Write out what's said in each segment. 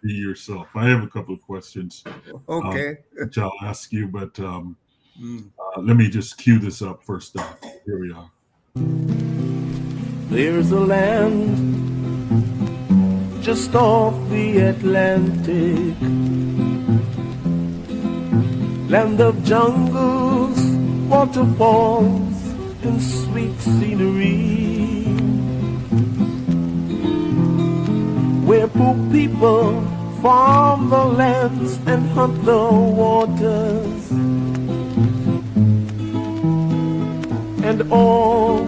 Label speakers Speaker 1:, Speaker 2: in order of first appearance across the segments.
Speaker 1: be yourself. I have a couple of questions,
Speaker 2: Okay.
Speaker 1: which I'll ask you, but
Speaker 2: Mm.
Speaker 1: let me just cue this up first off. Here we are.
Speaker 3: There's a land just off the Atlantic, land of jungles, waterfalls, and sweet scenery, where poor people farm the lands and hunt the waters, and all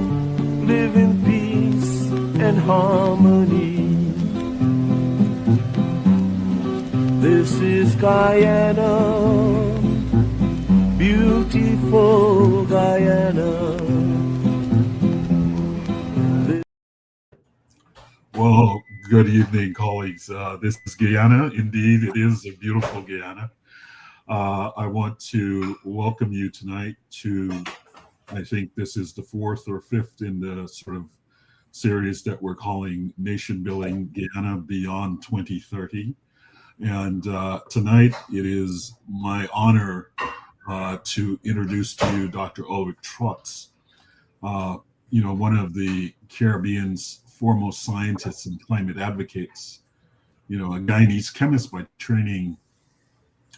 Speaker 3: live in peace and harmony. This is Guyana, beautiful Guyana.
Speaker 1: Well, good evening, colleagues. This is Guyana. Indeed, it is a beautiful Guyana. I want to welcome you tonight to, I think this is the fourth or fifth in the sort of series that we're calling Nation Building Guyana Beyond 2030. And tonight it is my honor to introduce to you Dr. Ulric Trotz, one of the Caribbean's foremost scientists and climate advocates. A Guyanese chemist by training.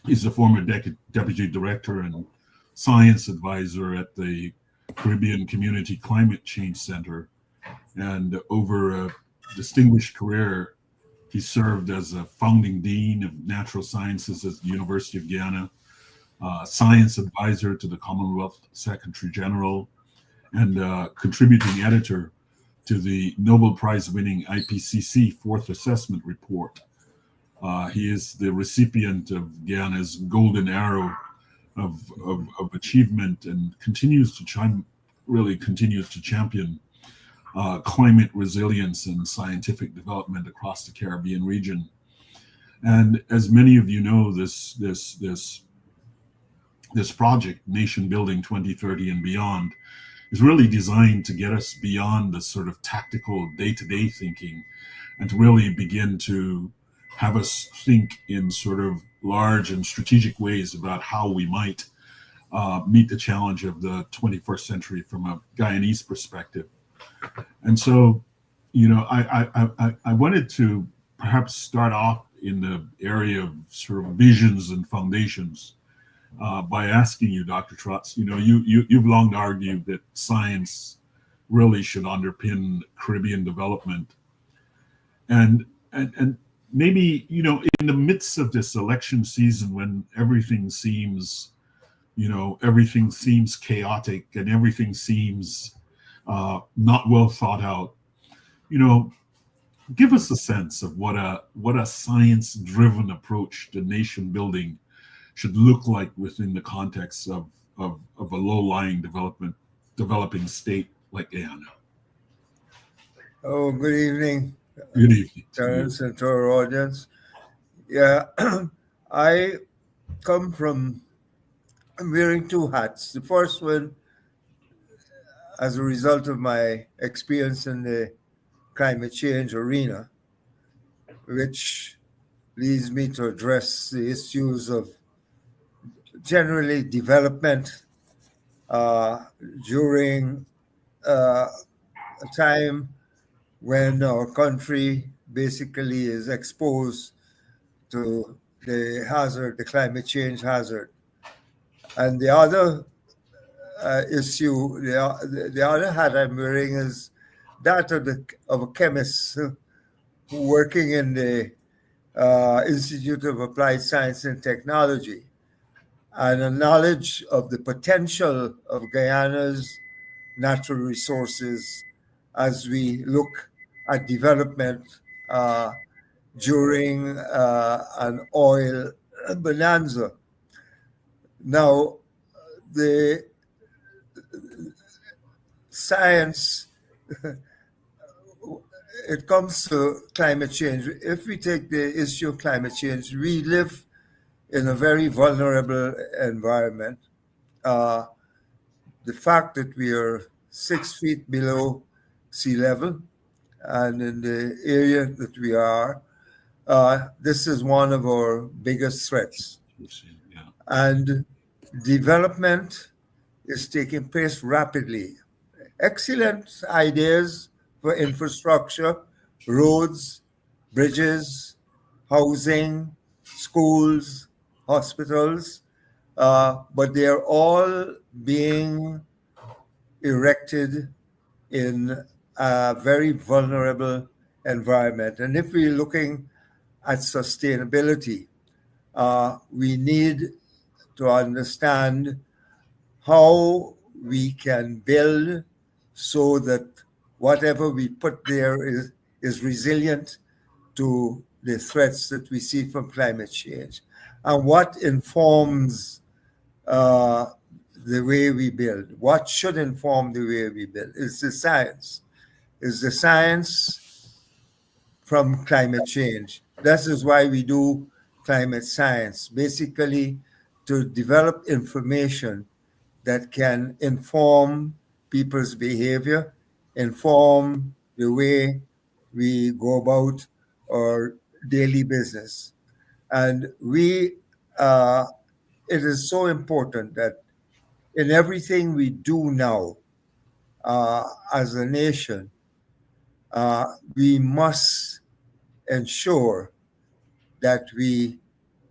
Speaker 1: He's a former deputy director and science advisor at the Caribbean Community Climate Change Center. And over a distinguished career, he served as a founding dean of natural sciences at the University of Guyana, science advisor to the Commonwealth Secretary General, and contributing editor to the Nobel Prize winning IPCC Fourth Assessment Report. He is the recipient of Guyana's Golden Arrow of achievement and continues to champion climate resilience and scientific development across the Caribbean region. And as many of you know, this project, Nation Building 2030 and Beyond, is really designed to get us beyond the sort of tactical day-to-day thinking and to really begin to have us think in sort of large and strategic ways about how we might meet the challenge of the 21st century from a Guyanese perspective. And so, I wanted to perhaps start off in the area of sort of visions and foundations by asking you, Dr. Trotz, you've long argued that science really should underpin Caribbean development. And maybe, in the midst of this election season when everything seems chaotic and everything seems not well thought out, give us a sense of what a science-driven approach to nation building should look like within the context of a low-lying developing state like Guyana.
Speaker 2: Oh, good evening,
Speaker 1: Good evening,
Speaker 2: Terence, and to our audience. Yeah, I'm wearing two hats. The first one, as a result of my experience in the climate change arena, which leads me to address the issues of generally development during a time when our country basically is exposed to the climate change hazard. And the other issue, the other hat I'm wearing is that of a chemist working in the Institute of Applied Science and Technology, and a knowledge of the potential of Guyana's natural resources as we look at development during an oil bonanza. Now, the science, it comes to climate change. If we take the issue of climate change, we live in a very vulnerable environment. The fact that we are 6 feet below sea level, and in the area that we are, This is one of our biggest threats.
Speaker 1: Yeah.
Speaker 2: And development is taking place rapidly. Excellent ideas for infrastructure, roads, bridges, housing, schools, hospitals, but they're all being erected in a very vulnerable environment. And if we're looking at sustainability, we need to understand how we can build so that whatever we put there is resilient to the threats that we see from climate change. And what informs uh, the way we build? What should inform the way we build? Is the science. Is the science from climate change. This is why we do climate science, basically to develop information that can inform people's behavior, inform the way we go about our daily business. And it is so important that in everything we do now as a nation, we must ensure that we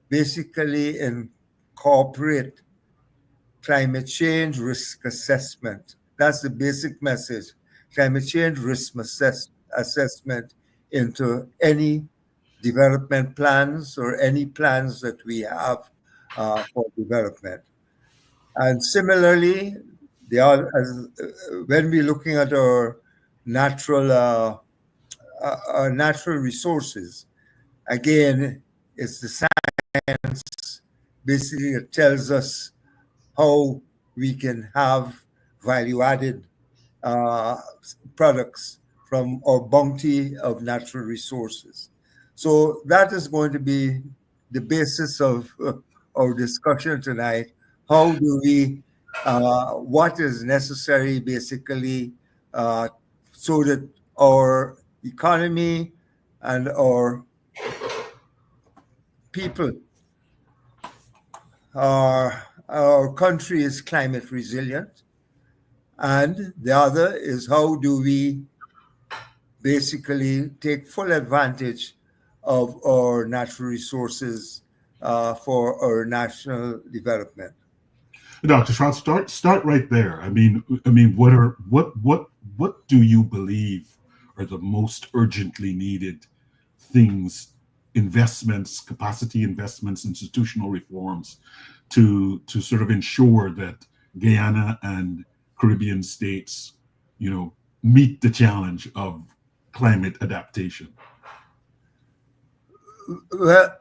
Speaker 2: basically incorporate climate change risk assessment. That's the basic message. Climate change risk assessment into any development plans or any plans that we have for development. And similarly, when we're looking at our natural resources, again, it's the science basically that tells us how we can have value-added uh, products from our bounty of natural resources. So that is going to be the basis of our discussion tonight. How do we, what is necessary basically uh, so that our economy and our people, our country is climate resilient. And the other is how do we basically take full advantage of our natural resources for our national development.
Speaker 1: Dr. Trotz, start right there. I mean, what do you believe are the most urgently needed things, investments, capacity investments, institutional reforms to sort of ensure that Guyana and Caribbean states, meet the challenge of climate adaptation?
Speaker 2: Well,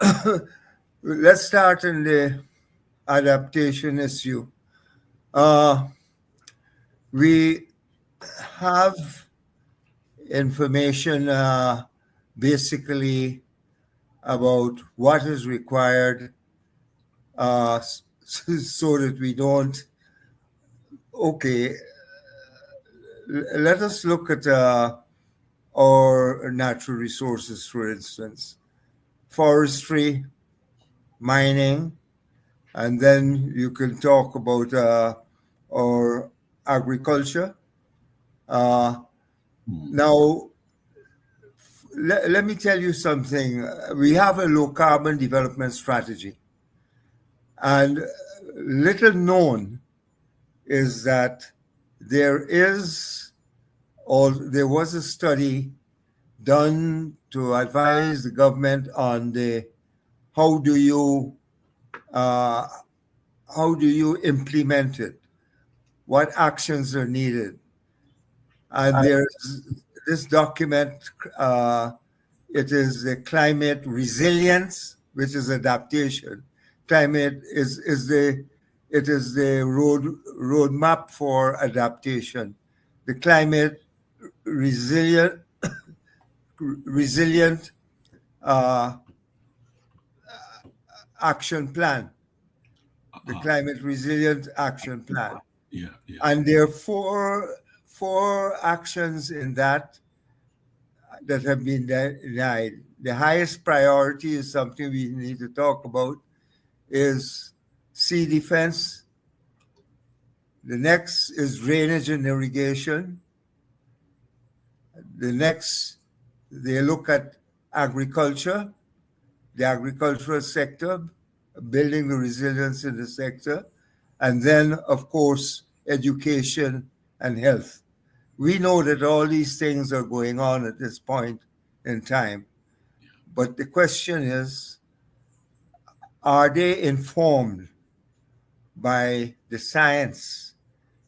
Speaker 2: let's start in the adaptation issue. We have information basically about what is required so that we don't. Okay, let us look at our natural resources, for instance, forestry, mining, and then you can talk about our agriculture. Now, let me tell you something. We have a low carbon development strategy, and little known is that there was a study done to advise the government on how do you implement it, what actions are needed, and there's this document. It is the climate resilience, which is adaptation. Climate is the roadmap for adaptation. The climate resilient action plan. The climate resilient action plan.
Speaker 1: Yeah.
Speaker 2: And there are four actions in that have been denied. the highest priority is something we need to talk about, is sea defense. The next is drainage and irrigation. The next, they look at agriculture, the agricultural sector, building the resilience in the sector, and then, of course, education and health. We know that all these things are going on at this point in time, but the question is, are they informed by the science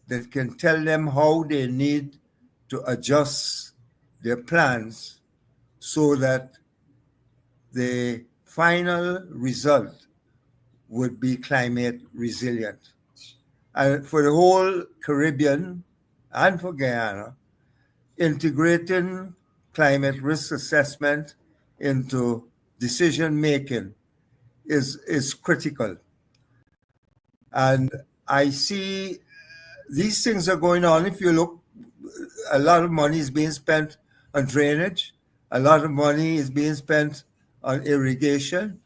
Speaker 2: that can tell them how they need to adjust their plans so that the final result would be climate resilient? And for the whole Caribbean and for Guyana, integrating climate risk assessment into decision making is critical. And I see these things are going on. If you look, a lot of money is being spent on drainage, a lot of money is being spent on irrigation.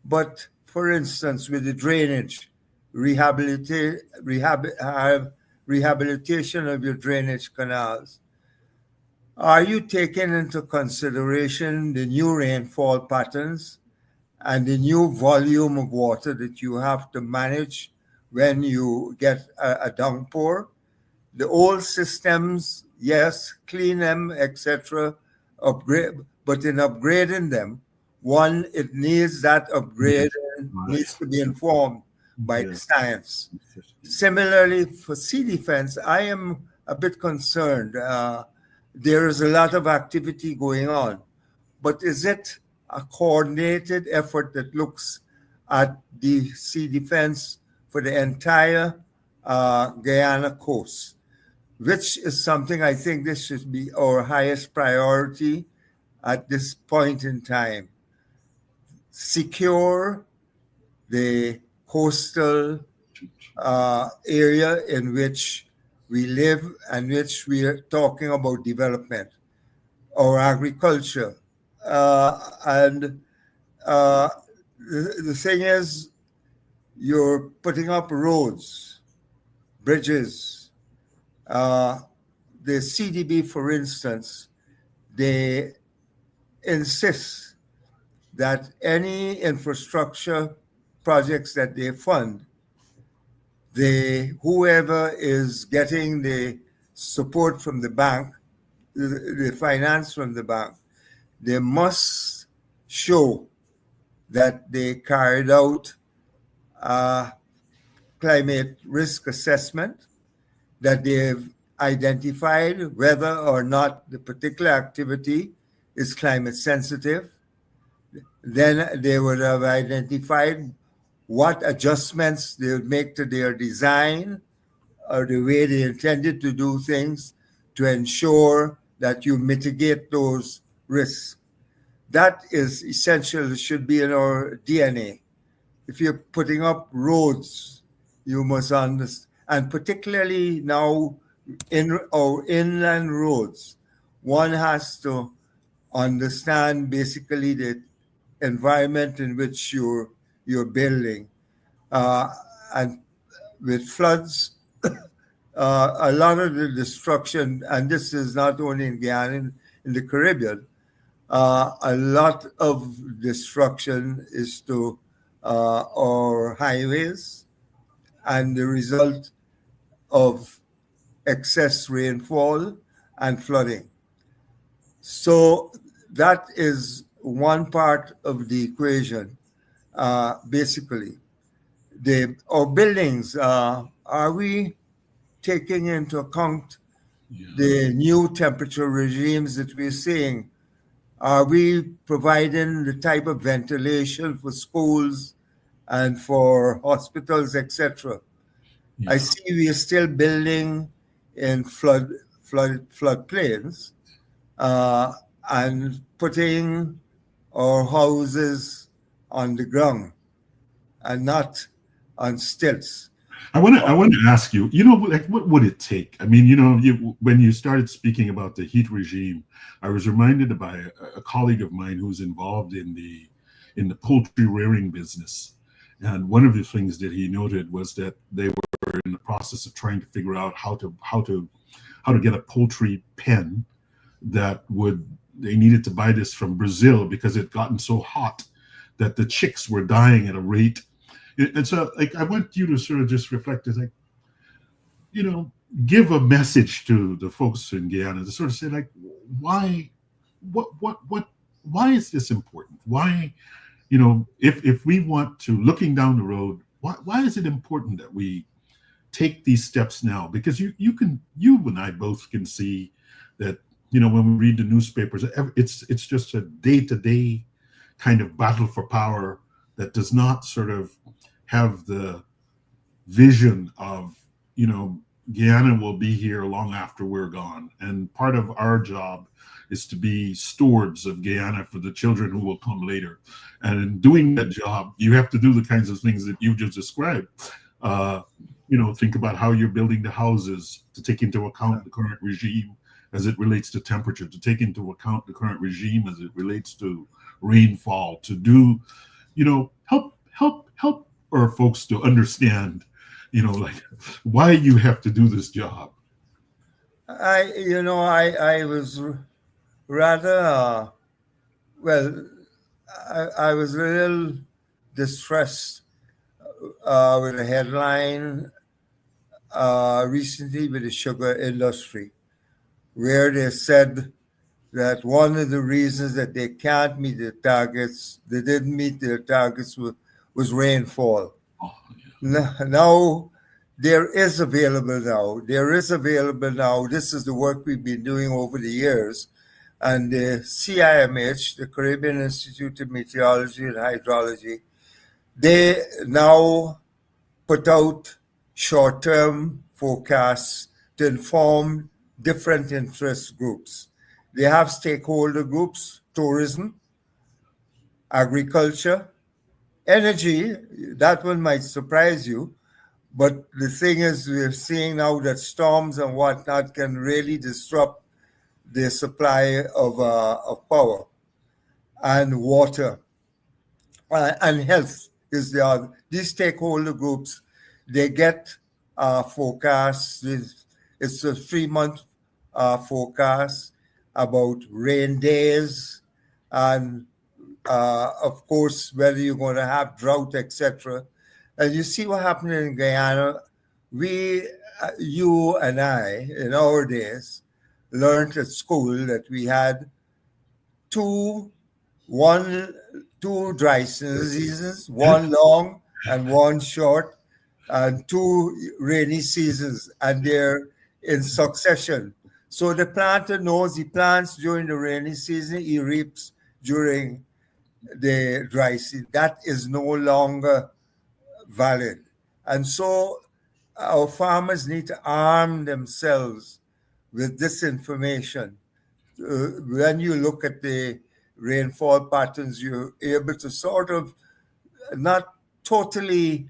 Speaker 2: But for instance, with the drainage, rehabilitation of your drainage canals, are you taking into consideration the new rainfall patterns and the new volume of water that you have to manage when you get a downpour? The old systems, yes, clean them, etc., upgrade, but in upgrading them, one, it needs that upgrade needs to be informed by the science. Similarly, for sea defense, I am a bit concerned. There is a lot of activity going on, but is it a coordinated effort that looks at the sea defense for the entire Guyana coast, which is something I think this should be our highest priority at this point in time? Secure the coastal area in which we live and which we are talking about development, or agriculture. And the thing is, you're putting up roads, bridges. The CDB, for instance, they insist that any infrastructure projects that they fund, whoever is getting the support from the bank, the finance from the bank, they must show that they carried out climate risk assessment, that they've identified whether or not the particular activity is climate sensitive. Then they would have identified what adjustments they would make to their design or the way they intended to do things to ensure that you mitigate those risks. That is essential. It should be in our DNA. If you're putting up roads, you must understand, and particularly now in our inland roads, one has to understand basically the environment in which you're building. And with floods, a lot of the destruction, and this is not only in Guyana, in the Caribbean, a lot of destruction is to our highways and the result of excess rainfall and flooding. So that is one part of the equation, basically. Our buildings, are we taking into account the new temperature regimes that we're seeing? Are we providing the type of ventilation for schools and for hospitals, etc.? I see we are still building in floodplains and putting our houses on the ground and not on stilts.
Speaker 1: I want to ask you, like what would it take? I mean, when you started speaking about the heat regime, I was reminded by a colleague of mine who's involved in the poultry rearing business. And one of the things that he noted was that they were in the process of trying to figure out how to get a poultry pen that they needed to buy this from Brazil because it had gotten so hot that the chicks were dying at a rate. And so, like, I want you to sort of just reflect as, like, give a message to the folks in Guyana to sort of say, like, why is this important? Why, if we want to, looking down the road, why is it important that we take these steps now? Because you and I both can see that, when we read the newspapers, it's just a day-to-day kind of battle for power that does not sort of have the vision of, Guyana will be here long after we're gone. And part of our job is to be stewards of Guyana for the children who will come later. And in doing that job, you have to do the kinds of things that you just described. Think about how you're building the houses, to take into account the current regime as it relates to temperature, to take into account the current regime as it relates to rainfall, to do, help our folks to understand, like, why you have to do this job.
Speaker 2: I was rather, I was a little distressed with a headline recently with the sugar industry, where they said that one of the reasons that they can't meet their targets, they didn't meet their targets, was rainfall.
Speaker 1: Oh, yeah.
Speaker 2: Now, there is available now. This is the work we've been doing over the years. And the CIMH, the Caribbean Institute of Meteorology and Hydrology, they now put out short-term forecasts to inform different interest groups. They have stakeholder groups: tourism, agriculture, energy. That one might surprise you. But the thing is, we're seeing now that storms and whatnot can really disrupt the supply of power and water and health. Is the other. These stakeholder groups, they get forecasts. It's a 3-month forecast about rain days and, of course, whether you're going to have drought, etc. And you see what happened in Guyana. You and I, in our days, learned at school that we had two dry seasons, one long and one short, and 2 rainy seasons, and they're in succession. So the planter knows he plants during the rainy season, he reaps during the dry season. That is no longer valid. And so our farmers need to arm themselves with this information. When you look at the rainfall patterns, you're able to sort of not totally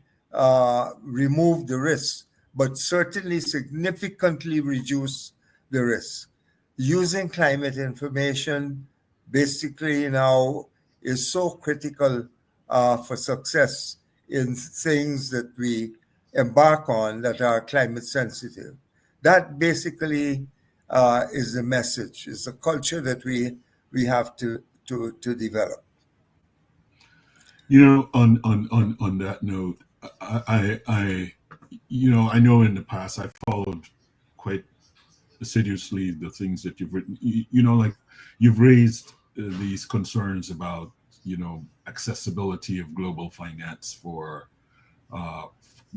Speaker 2: remove the risk, but certainly significantly reduce the risk. Using climate information basically now is so critical for success in things that we embark on that are climate sensitive. That basically is the message. It's a culture that we have to develop.
Speaker 1: On that note, I know in the past I followed quite assiduously the things that you've written. Like, you've raised these concerns about accessibility of global finance for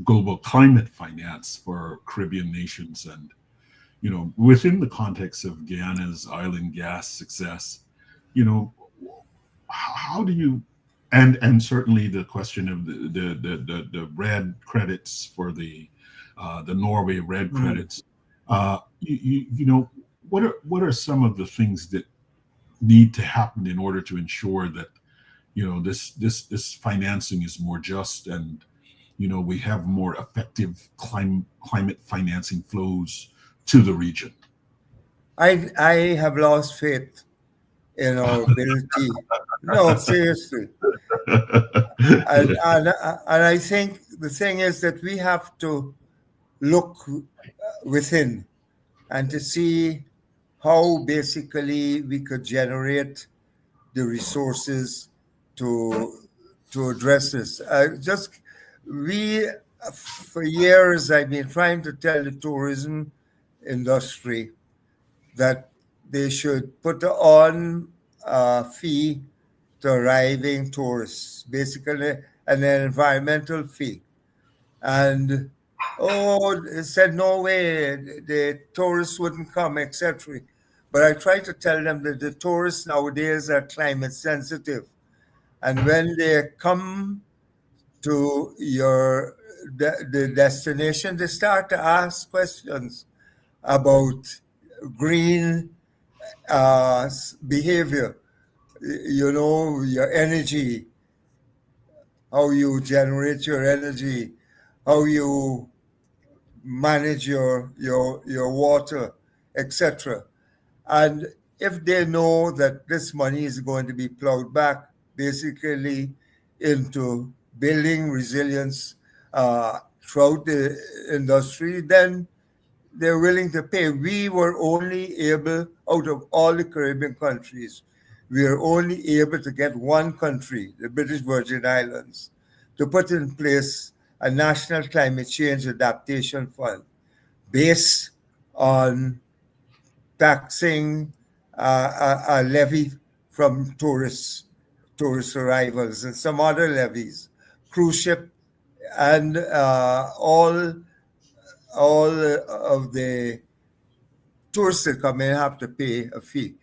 Speaker 1: global climate finance for Caribbean nations, and within the context of Guyana's island gas success, how do you, and certainly the question of the red credits for the Norway red credits, what are some of the things that need to happen in order to ensure that this financing is more just and we have more effective climate financing flows to the region?
Speaker 2: I have lost faith in our ability. No, seriously. And,
Speaker 1: Yeah.
Speaker 2: and I think the thing is that we have to look within and to see how basically we could generate the resources to address this. Just we for years I've been trying to tell the tourism industry that they should put on a fee to arriving tourists, basically an environmental fee. And oh, they said no way, the tourists wouldn't come, etc. But I try to tell them that the tourists nowadays are climate sensitive, and when they come to the destination, they start to ask questions about green behavior. Your energy, how you generate your energy, how you manage your water, etc. And if they know that this money is going to be plowed back basically into building resilience throughout the industry, then they're willing to pay. We were only able, out of all the Caribbean countries, we are only able to get one country, the British Virgin Islands, to put in place a national climate change adaptation fund based on taxing a levy from tourist arrivals and some other levies, cruise ship, and all of the tourists that come in have to pay a fee.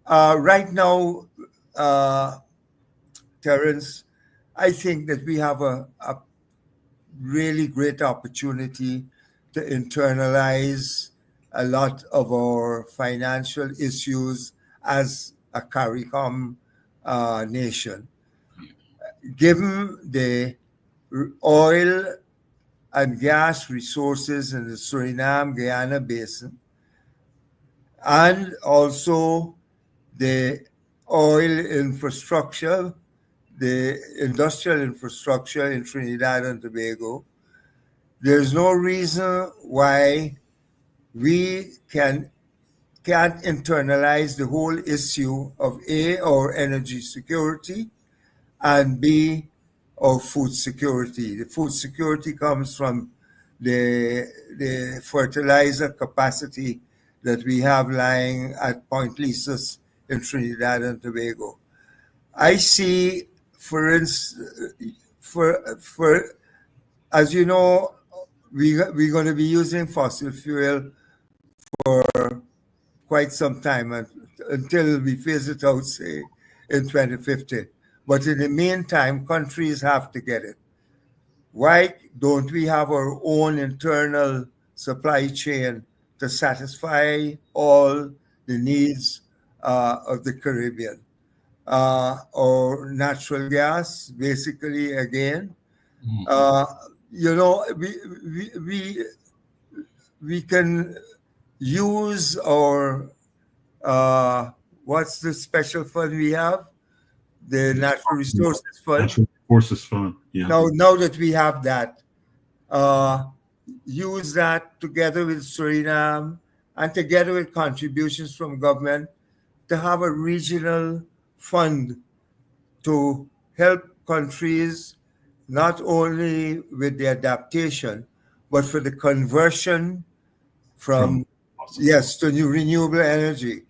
Speaker 2: Right now, Terence, I think that we have a really great opportunity to internalize a lot of our financial issues as a CARICOM nation. Given the oil and gas resources in the Suriname Guyana basin, and also the oil infrastructure, the industrial infrastructure in Trinidad and Tobago, there's no reason why we can't internalize the whole issue of A, our energy security, and B, our food security. The food security comes from the fertilizer capacity that we have lying at Point Lisas in Trinidad and Tobago. I see, for instance, as you know, we're going to be using fossil fuel for quite some time until we phase it out, say, in 2050. But in the meantime, countries have to get it. Why don't we have our own internal supply chain to satisfy all the needs of the Caribbean? Or natural gas, basically, again. We can use our, what's the special fund we have? The Natural Resources Fund.
Speaker 1: Natural Resources Fund, yeah.
Speaker 2: Now that we have that, use that together with Suriname and together with contributions from government to have a regional fund to help countries not only with the adaptation, but for the conversion from to new renewable energy,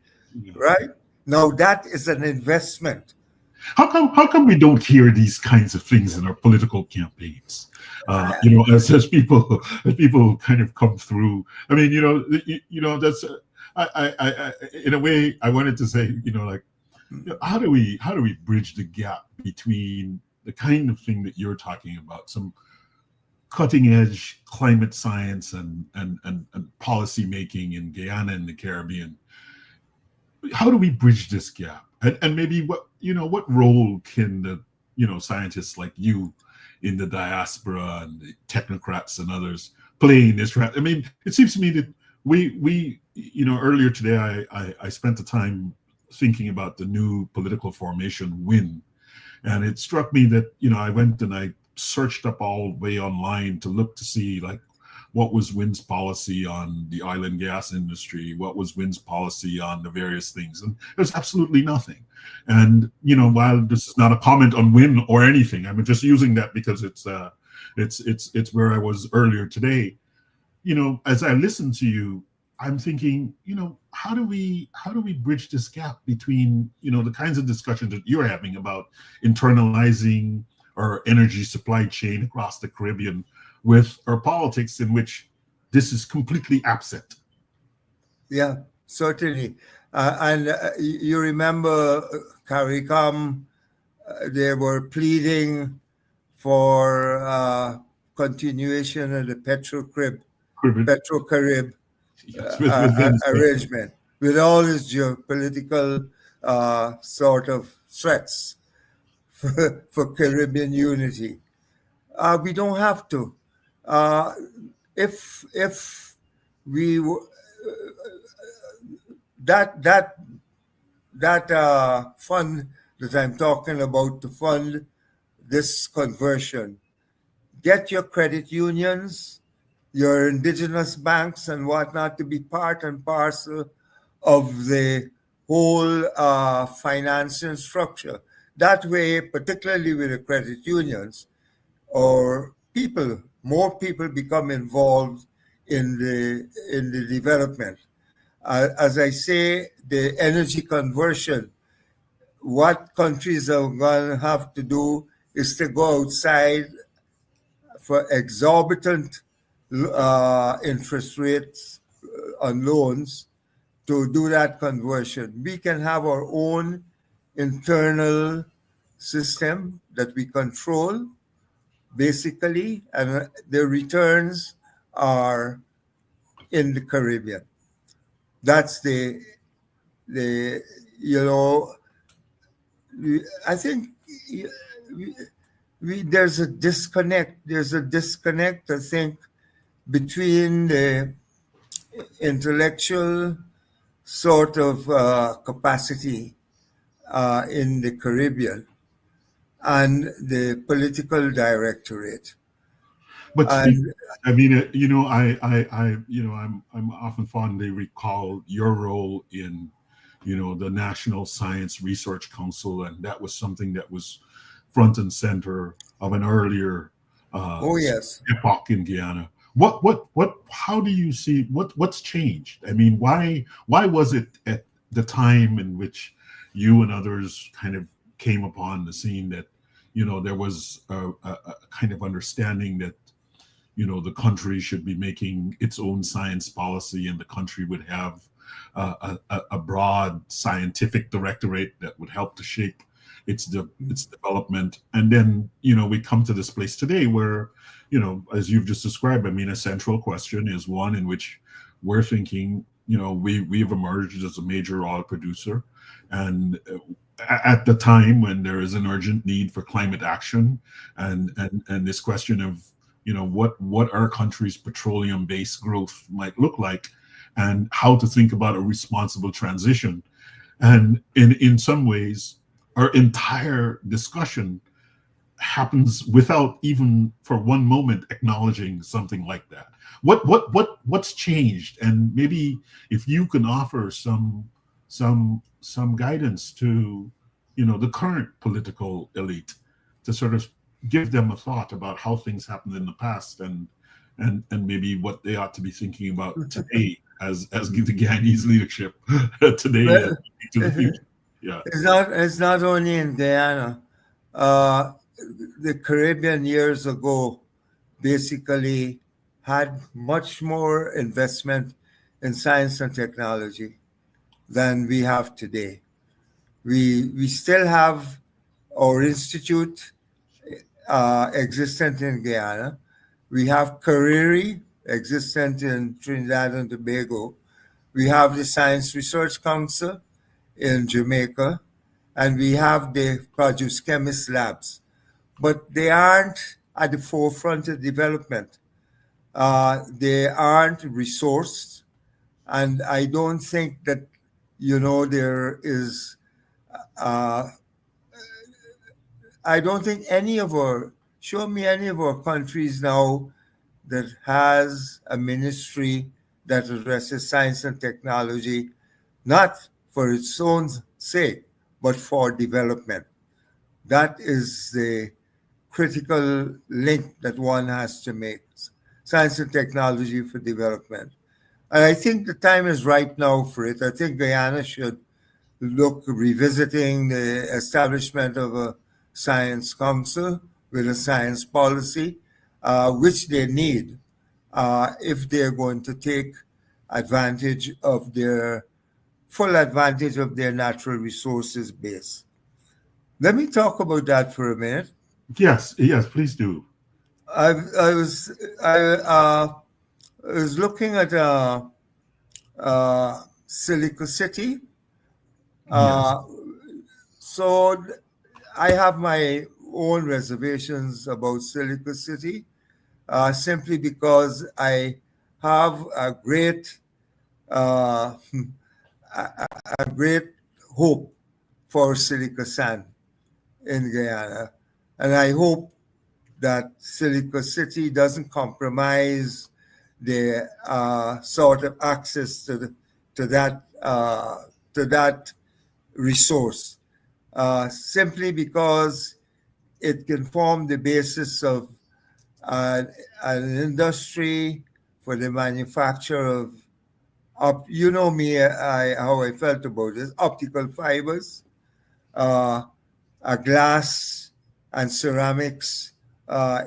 Speaker 2: right? Now that is an investment.
Speaker 1: How come we don't hear these kinds of things in our political campaigns? As people kind of come through. I mean, that's I in a way I wanted to say, how do we bridge the gap between the kind of thing that you're talking about, some cutting edge climate science and policy making in Guyana and the Caribbean? How do we bridge this gap? And maybe what role can the scientists like you in the diaspora and the technocrats and others playing this rap. I mean, it seems to me that we earlier today I spent the time thinking about the new political formation WIN, and it struck me that I went and I searched up all the way online to look to see like what was WIN's policy on the oil and gas industry, what was WIN's policy on the various things, and there's absolutely nothing. And while this is not a comment on WIN or anything, I'm just using that because it's where I was earlier today. As I listen to you, I'm thinking, how do we bridge this gap between the kinds of discussions that you're having about internalizing our energy supply chain across the Caribbean with our politics, in which this is completely absent?
Speaker 2: Yeah, certainly. And you remember CARICOM, they were pleading for continuation of the Petro-Carib arrangement with all its geopolitical sort of threats for Caribbean unity. We don't have to. If we that fund that I'm talking about to fund this conversion, get your credit unions, your indigenous banks and whatnot to be part and parcel of the whole financing structure. That way, particularly with the credit unions, or more people become involved in the development. As I say, the energy conversion, what countries are going to have to do is to go outside for exorbitant interest rates on loans to do that conversion. We can have our own internal system that we control, basically, and the returns are in the Caribbean. That's I think there's a disconnect. There's a disconnect, I think, between the intellectual sort of capacity in the Caribbean and the political directorate.
Speaker 1: But I mean, I'm often fondly recall your role in, the National Science Research Council, and that was something that was front and center of an earlier epoch in Guyana. How do you see what's changed? I mean, why was it at the time in which you and others kind of came upon the scene that there was a kind of understanding that the country should be making its own science policy, and the country would have a broad scientific directorate that would help to shape its development? And then we come to this place today where as you've just described, I mean, a central question is one in which we're thinking we've emerged as a major oil producer, and at the time when there is an urgent need for climate action, and this question of what our country's petroleum-based growth might look like, and how to think about a responsible transition. And in some ways, our entire discussion happens without even for one moment acknowledging something like that. What's changed? And maybe if you can offer some guidance to the current political elite, to sort of give them a thought about how things happened in the past, and maybe what they ought to be thinking about today as the Guyanese leadership today and to the future. Yeah,
Speaker 2: it's not only in Guyana. The Caribbean years ago basically had much more investment in science and technology than we have today. We still have our institute existent in Guyana. We have Cariri existent in Trinidad and Tobago. We have the Science Research Council in Jamaica, and we have the Produce Chemist Labs. But they aren't at the forefront of development. They aren't resourced, and I don't think that, there is. I don't think show me any of our countries now that has a ministry that addresses science and technology, not for its own sake, but for development. That is the critical link that one has to make. Science and technology for development. And I think the time is right now for it. I think Guyana should look revisiting the establishment of a science council with a science policy, which they need if they're going to take advantage of full advantage of their natural resources base. Let me talk about that for a minute.
Speaker 1: Yes, please do.
Speaker 2: I was looking at Silica City.
Speaker 1: Yes.
Speaker 2: So I have my own reservations about Silica City, simply because I have a great hope for silica sand in Guyana, and I hope that Silica City doesn't compromise the sort of access to that resource, simply because it can form the basis of an industry for the manufacture of, you know me, how I felt about this, optical fibers, a glass and ceramics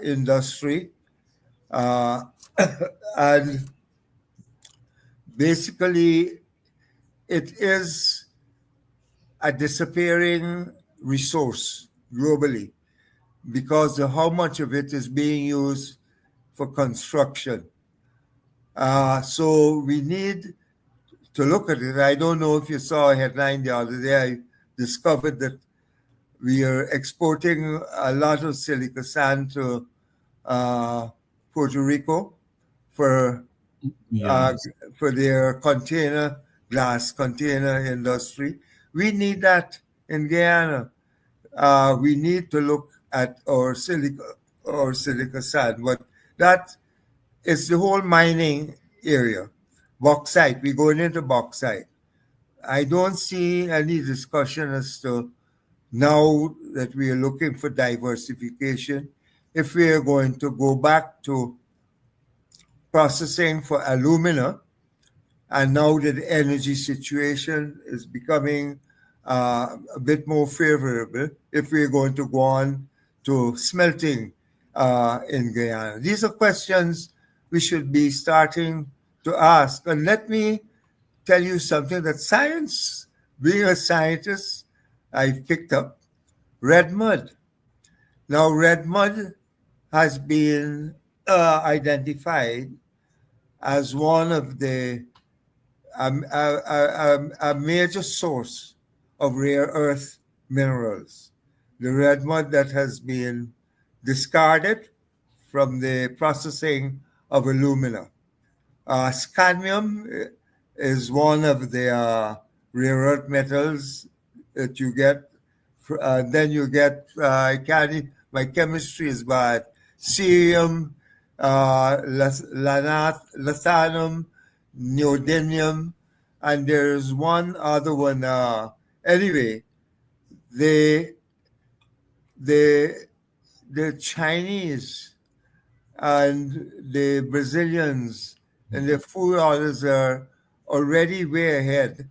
Speaker 2: industry, and basically it is a disappearing resource globally because of how much of it is being used for construction. So we need to look at it. I don't know if you saw a headline the other day. I discovered that we are exporting a lot of silica sand to Puerto Rico for their glass container industry. We need that in Guyana. We need to look at our silica sand, but that is the whole mining area. Bauxite, we're going into bauxite. I don't see any discussion as to, now that we are looking for diversification, if we are going to go back to processing for alumina, and now that the energy situation is becoming a bit more favorable, if we're going to go on to smelting in Guyana. These are questions we should be starting to ask. And let me tell you something that science, being a scientist, I've picked up. Red mud. Now, red mud has been identified as one of the a major source of rare earth minerals. The red mud that has been discarded from the processing of alumina. Scandium is one of the rare earth metals that you get. Then you get, my chemistry is bad, cerium, lanthanum, neodymium, and there's one other one. Anyway, the Chinese and the Brazilians and the few others are already way ahead,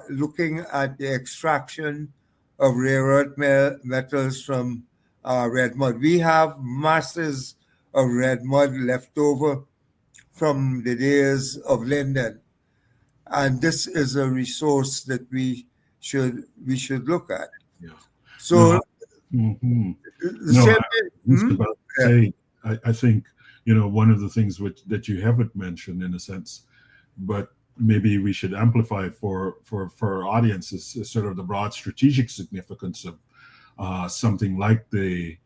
Speaker 2: looking at the extraction of rare earth metals from red mud. We have masses of red mud left over from the days of Linden, and this is a resource that we should look at.
Speaker 1: Yeah.
Speaker 2: So,
Speaker 1: About to say, I think one of the things that you haven't mentioned in a sense, but maybe we should amplify for our audience is sort of the broad strategic significance of something like the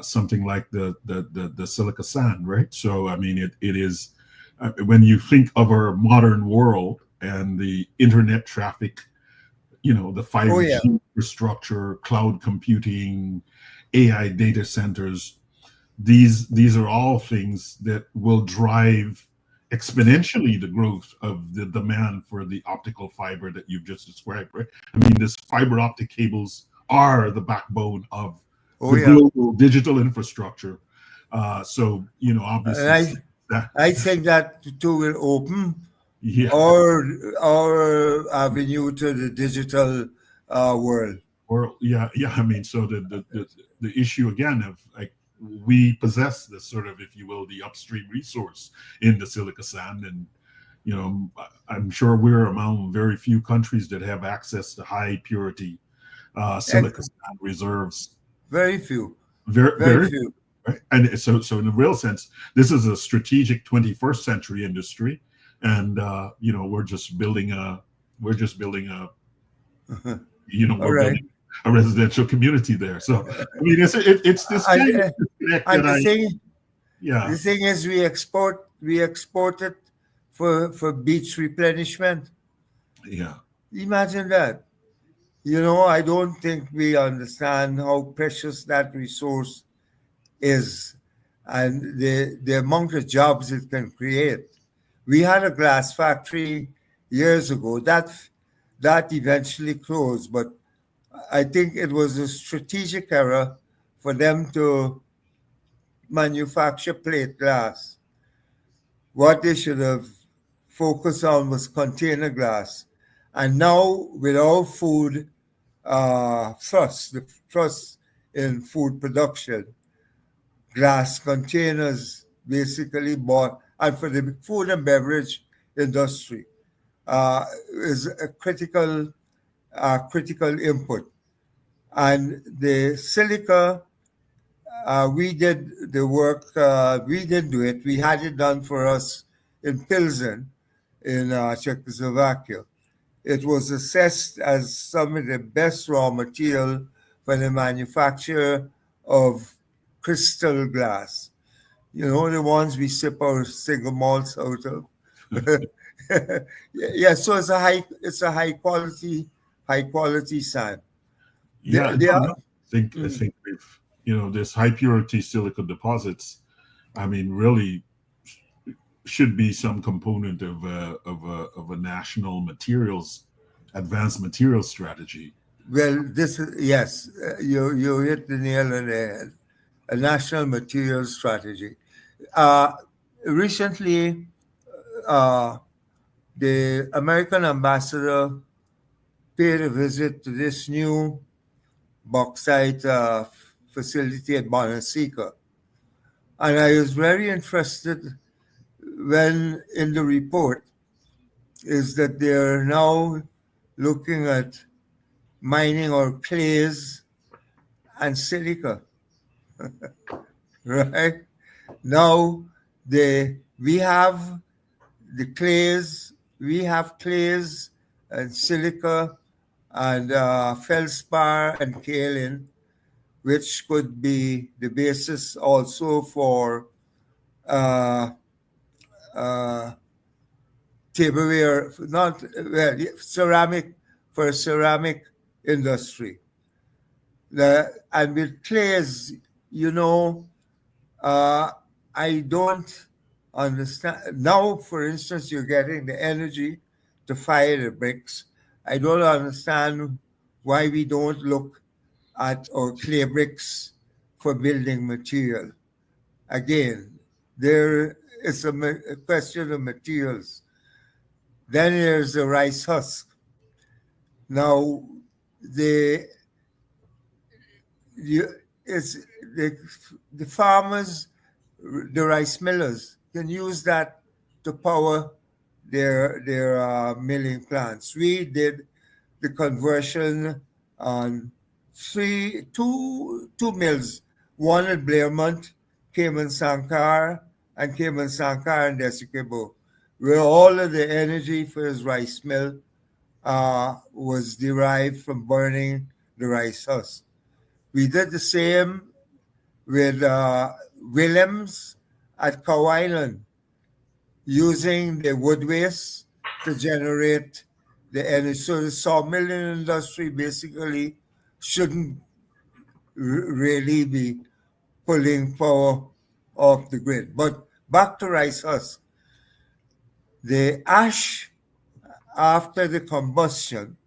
Speaker 1: something like the silica sand, right? So I mean, it is when you think of our modern world and the internet traffic, the
Speaker 2: Oh yeah.
Speaker 1: 5G infrastructure, cloud computing, AI data centers. These are all things that will drive exponentially the growth of the demand for the optical fiber that you've just described, right? I mean, this fiber optic cables are the backbone of
Speaker 2: Oh
Speaker 1: the
Speaker 2: yeah.
Speaker 1: global digital infrastructure. So,
Speaker 2: And
Speaker 1: obviously, that,
Speaker 2: I think that too will open
Speaker 1: yeah,
Speaker 2: our avenue to the digital world.
Speaker 1: or yeah. I mean, so the issue again of like we possess this sort of, if you will, the upstream resource in the silica sand, and I'm sure we're among very few countries that have access to high purity silica
Speaker 2: Ex-
Speaker 1: sand reserves.
Speaker 2: Very few,
Speaker 1: Very,
Speaker 2: very
Speaker 1: very,
Speaker 2: few.
Speaker 1: right? And so in a real sense, this is a strategic 21st century industry, and
Speaker 2: All
Speaker 1: we're
Speaker 2: right.
Speaker 1: building a residential community there. So I mean, it's this kind of
Speaker 2: And,
Speaker 1: disconnect
Speaker 2: and
Speaker 1: that yeah,
Speaker 2: the thing is, we export it for beach replenishment.
Speaker 1: yeah,
Speaker 2: Imagine that. I don't think we understand how precious that resource is and the amount of jobs it can create. We had a glass factory years ago that eventually closed, but I think it was a strategic error for them to manufacture plate glass. What they should have focused on was container glass. And now, with our food the thrust in food production, glass containers basically bought, and for the food and beverage industry, is a critical input. And the silica, we did the work. We didn't do it. We had it done for us in Pilsen, in Czechoslovakia. It was assessed as some of the best raw material for the manufacture of crystal glass. The ones we sip our single malts out of. Yeah, so it's a high quality sand.
Speaker 1: yeah.
Speaker 2: They
Speaker 1: No,
Speaker 2: are,
Speaker 1: no. I think we've this high purity silica deposits. I mean, really should be some component of a national materials advanced materials strategy.
Speaker 2: well, this is, yes, you hit the nail on the head. A national materials strategy. Uh, Recently, uh, the American ambassador paid a visit to this new bauxite facility at Bonasika. And I was very interested when in the report is that they're now looking at mining our clays and silica, right? Now we have clays and silica and feldspar and kaolin, which could be the basis also for uh, uh, tableware, not well, ceramic for ceramic industry. And with clays, you know, uh, I don't understand. Now, for instance, you're getting the energy to fire the bricks. I don't understand why we don't look at our clay bricks for building material. Again, there is a question of materials. Then there's the rice husk. Now, the you, it's the farmers, the rice millers can use that to power their milling plants. We did the conversion on two mills, one at Blairmont, Cayman Sankar, and Cayman Sankar and Desikibo, where all of the energy for his rice mill was derived from burning the rice husk. We did the same with Williams at Cow Island, using the wood waste to generate the energy. So the sawmill industry basically shouldn't really be pulling power off the grid. But back to rice husk. The ash after the combustion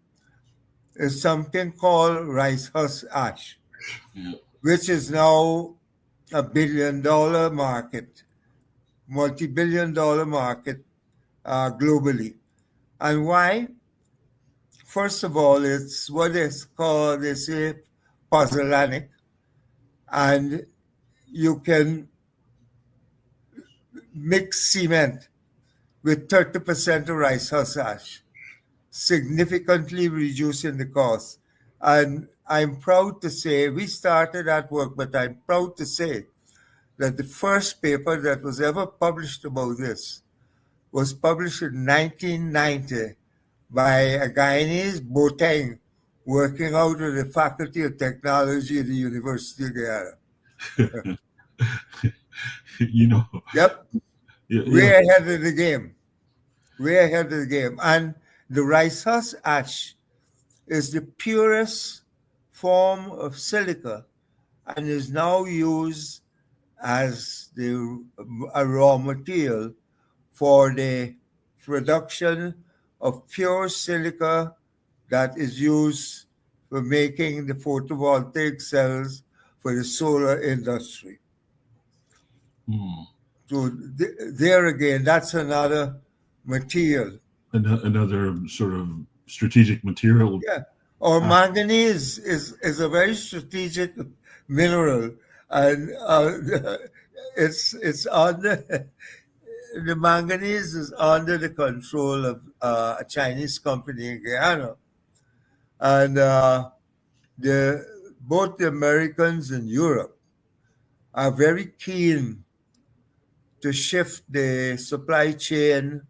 Speaker 2: is something called rice husk ash,
Speaker 1: Yeah.
Speaker 2: which is now a billion-dollar market, multi-billion-dollar market globally. And why? First of all, it's what is called, they say, pozzolanic, and you can mix cement with 30% of rice husk ash, significantly reducing the cost. And I'm proud to say, we started that work, but I'm proud to say that the first paper that was ever published about this was published in 1990 by a Guyanese, Boteng, working out of the Faculty of Technology at the University of Guyana.
Speaker 1: You know,
Speaker 2: Yep,
Speaker 1: yeah,
Speaker 2: way ahead of the game. Way ahead of the game. And the rice husk ash is the purest form of silica and is now used as a raw material for the production of pure silica that is used for making the photovoltaic cells for the solar industry.
Speaker 1: mm,
Speaker 2: So there again, that's another material.
Speaker 1: another sort of strategic material.
Speaker 2: Yeah. Or manganese is a very strategic mineral, and it's under the manganese is under the control of a Chinese company in Guyana, and both the Americans and Europe are very keen to shift the supply chain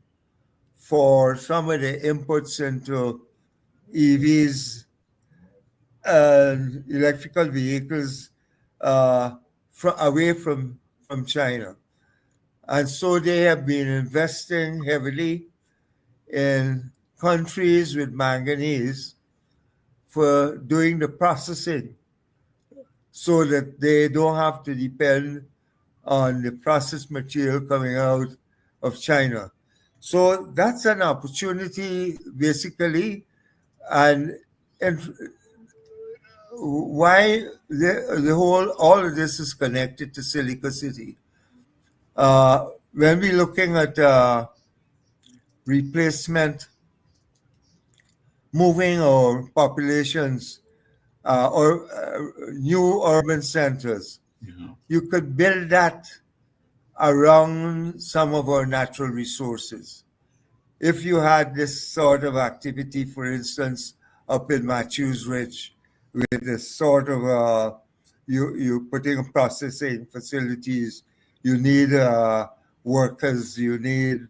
Speaker 2: for some of the inputs into EVs and electrical vehicles away from China. And so they have been investing heavily in countries with manganese for doing the processing so that they don't have to depend on the processed material coming out of China. So that's an opportunity, basically, and why all of this is connected to Silica City. When we're looking at replacement, moving our populations or new urban centers, you could build that around some of our natural resources. If you had this sort of activity, for instance, up in Matthews Ridge, with this sort of you putting processing facilities, you need workers, you need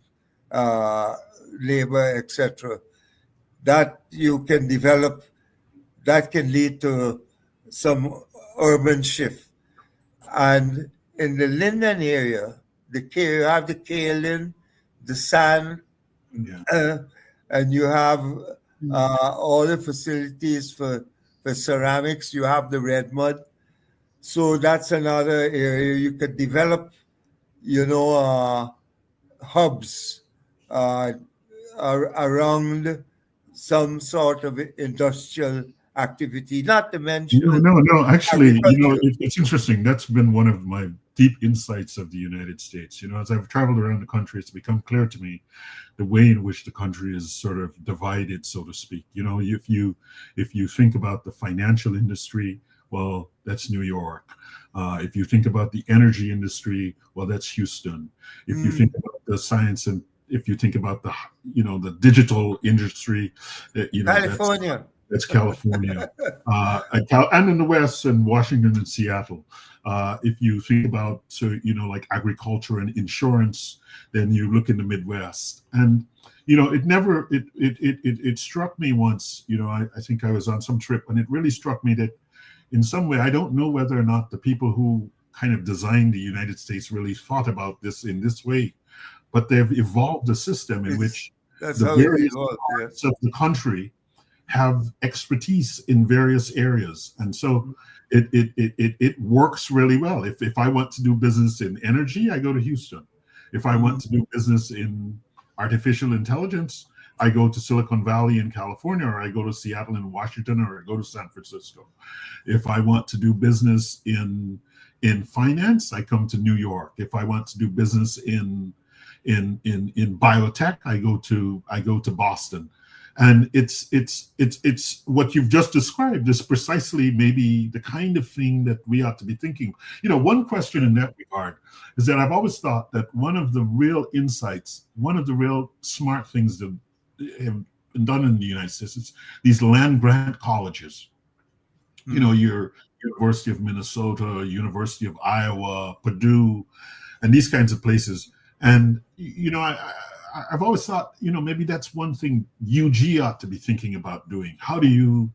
Speaker 2: labor, etc. That you can develop, that can lead to some urban shift. And in the Linden area, you have the kaolin, the sand, and you have all the facilities for ceramics. You have the red mud. So that's another area you could develop, hubs around some sort of industrial activity, not to mention.
Speaker 1: No. Actually, it's interesting. That's been one of my deep insights of the United States. As I've traveled around the country, it's become clear to me the way in which the country is sort of divided, so to speak. If you think about the financial industry, well, that's New York. If you think about the energy industry, well, that's Houston. If you think about the science and if you think about the digital industry,
Speaker 2: California.
Speaker 1: That's California, and in the West, and Washington and Seattle. If you think about, like agriculture and insurance, then you look in the Midwest. And it struck me once. I think I was on some trip, and it really struck me that in some way, I don't know whether or not the people who kind of designed the United States really thought about this in this way, but they've evolved a system in which
Speaker 2: That's
Speaker 1: the
Speaker 2: how it
Speaker 1: various
Speaker 2: evolved. Yeah.
Speaker 1: parts of the country have expertise in various areas, and so it works really well. If I want to do business in energy, I go to Houston. If I want to do business in artificial intelligence, I go to Silicon Valley in California, or I go to Seattle in Washington, or I go to San Francisco. If I want to do business in finance, I come to New York. If I want to do business in biotech, I go to Boston. And it's what you've just described is precisely maybe the kind of thing that we ought to be thinking. One question in that regard is that I've always thought that one of the real insights, one of the real smart things that have been done in the United States is these land grant colleges. Your University of Minnesota, University of Iowa, Purdue, and these kinds of places. And I've always thought, maybe that's one thing UG ought to be thinking about doing. How do you,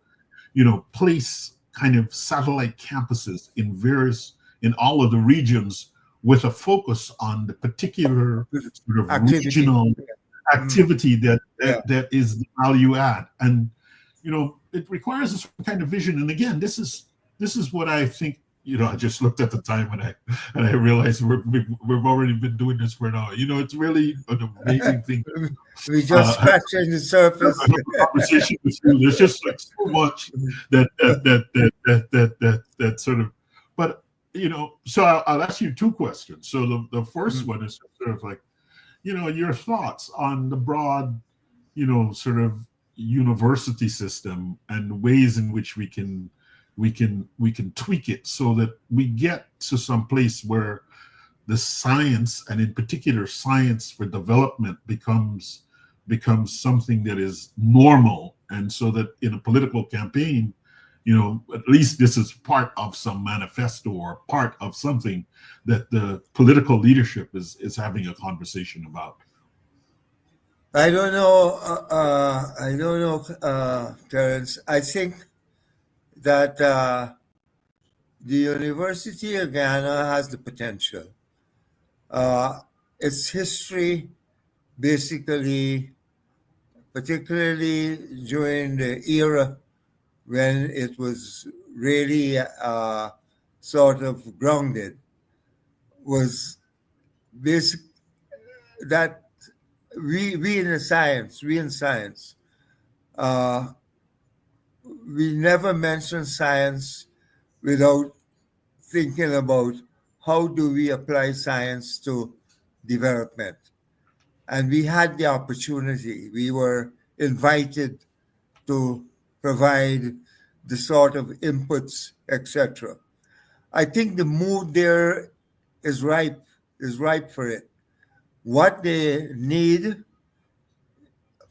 Speaker 1: place kind of satellite campuses in all of the regions with a focus on the particular sort of regional activity that is the value add. And, it requires a certain kind of vision. And again, this is what I think. I just looked at the time and I realized we've already been doing this for an hour. It's really an amazing thing.
Speaker 2: We just scratching the surface.
Speaker 1: Conversation with you. There's just like so much that sort of. But so I'll ask you two questions. So the first one is sort of like, your thoughts on the broad, sort of university system and ways in which we can tweak it so that we get to some place where the science, and in particular science for development, becomes something that is normal, and so that in a political campaign, at least this is part of some manifesto or part of something that the political leadership is having a conversation about.
Speaker 2: I don't know, Terence. I think that the University of Guyana has the potential. Its history, basically, particularly during the era when it was really sort of grounded, was basic that we in science, we never mention science without thinking about how do we apply science to development. And we had the opportunity. We were invited to provide the sort of inputs, etc. I think the mood there is ripe for it. What they need,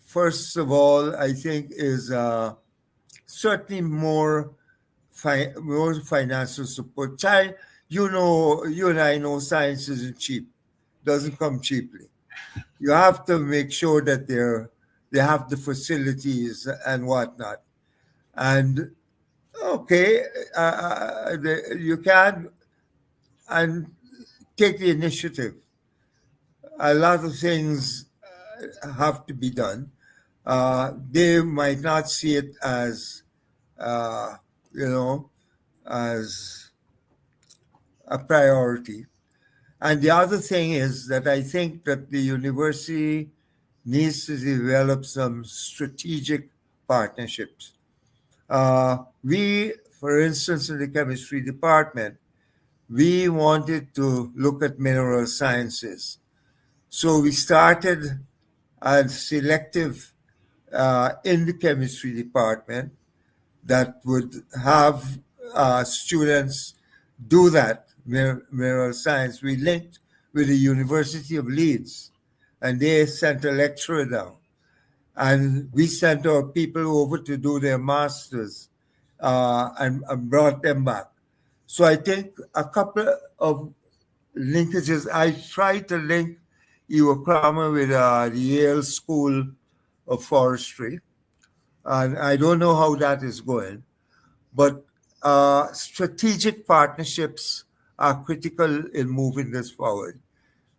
Speaker 2: first of all, I think, is certainly more financial support. You and I know science isn't cheap, doesn't come cheaply. You have to make sure that they have the facilities and whatnot. And okay, you can and take the initiative. A lot of things have to be done. They might not see it as, as a priority. And the other thing is that I think that the university needs to develop some strategic partnerships. We, for instance, in the chemistry department, we wanted to look at mineral sciences. So we started a selective in the chemistry department that would have students do that, mineral science. We linked with the University of Leeds, and they sent a lecturer down. And we sent our people over to do their masters and brought them back. So I think a couple of linkages. I tried to link Iwakrama with the Yale School of Forestry. And I don't know how that is going. But strategic partnerships are critical in moving this forward.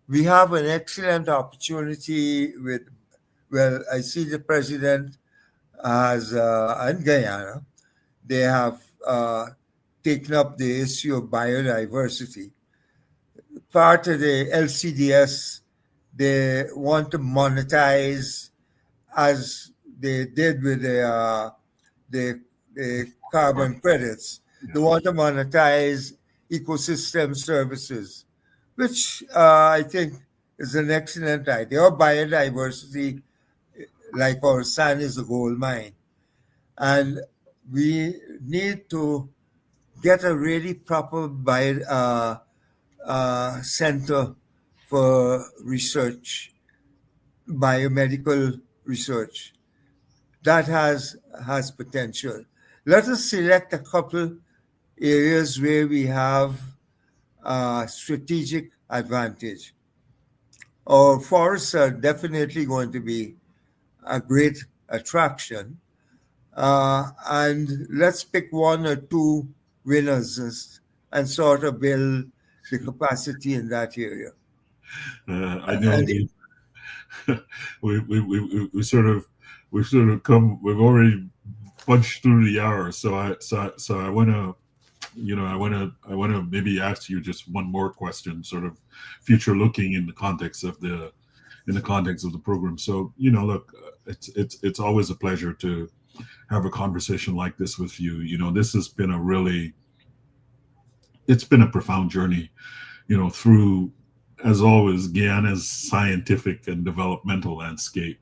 Speaker 2: We have an excellent opportunity with, well, I see the president has, in Guyana, they have taken up the issue of biodiversity. Part of the LCDS, they want to monetize, as they did with the carbon credits. They want to monetize ecosystem services, which I think is an excellent idea. Or biodiversity, like our sun is a gold mine. And we need to get a really proper center for research, biomedical research. That has potential. Let us select a couple areas where we have strategic advantage. Our forests are definitely going to be a great attraction. And let's pick one or two winners and sort of build the capacity in that area.
Speaker 1: I know we sort of we've already punched through the hour, so I want to I want to maybe ask you just one more question, sort of future looking in the context of the program. So look, it's always a pleasure to have a conversation like this with you. This has been it's been a profound journey, through, as always, Guyana's scientific and developmental landscape.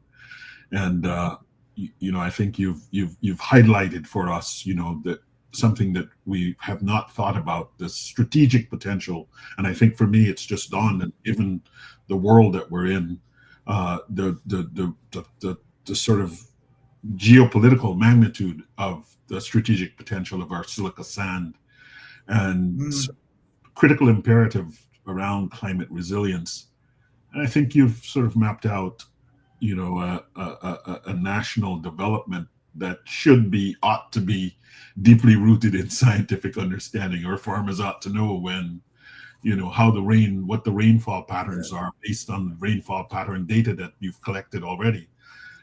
Speaker 1: And I think you've highlighted for us, that something that we have not thought about, the strategic potential. And I think for me, it's just dawned that given the world that we're in, the sort of geopolitical magnitude of the strategic potential of our silica sand and critical imperative around climate resilience. And I think you've sort of mapped out, a national development that ought to be deeply rooted in scientific understanding. Our farmers ought to know when, what the rainfall patterns are based on the rainfall pattern data that you've collected already,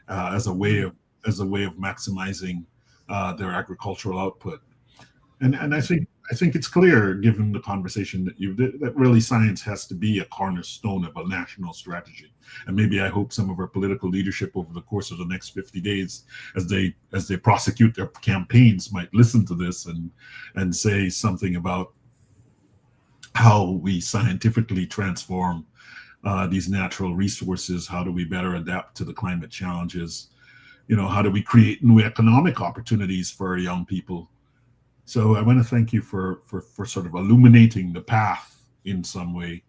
Speaker 1: as a way of maximizing their agricultural output. And I think it's clear, given the conversation that really science has to be a cornerstone of a national strategy. And maybe I hope some of our political leadership over the course of the next 50 days, as they prosecute their campaigns, might listen to this and say something about how we scientifically transform these natural resources. How do we better adapt to the climate challenges? How do we create new economic opportunities for our young people? So I want to thank you for sort of illuminating the path in some way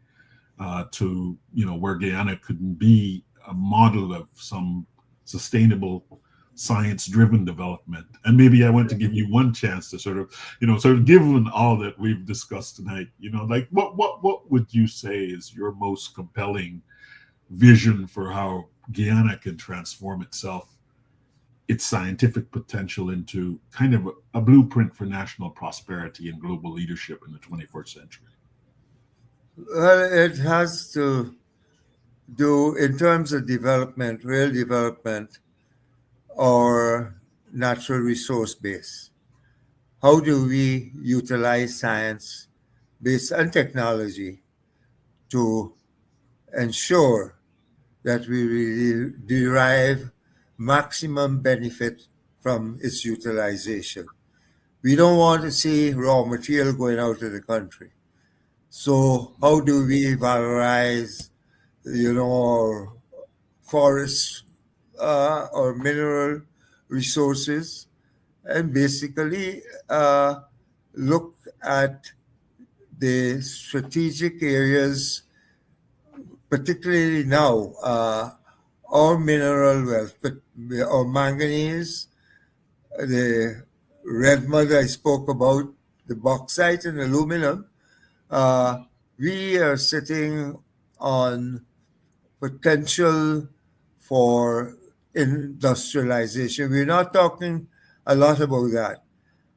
Speaker 1: to where Guyana could be a model of some sustainable science-driven development. And maybe I want to give you one chance to sort of given all that we've discussed tonight, like what would you say is your most compelling vision for how Guyana can transform its scientific potential into kind of a blueprint for national prosperity and global leadership in the 21st century?
Speaker 2: Well, it has to do, in terms of development, real development, or natural resource base. How do we utilize science based and technology to ensure that we really derive maximum benefit from its utilization? We don't want to see raw material going out of the country. So how do we valorize, our forests or mineral resources, and basically look at the strategic areas, particularly now, our mineral wealth, our manganese, the red mud I spoke about, the bauxite and aluminum. We are sitting on potential for industrialization. We're not talking a lot about that.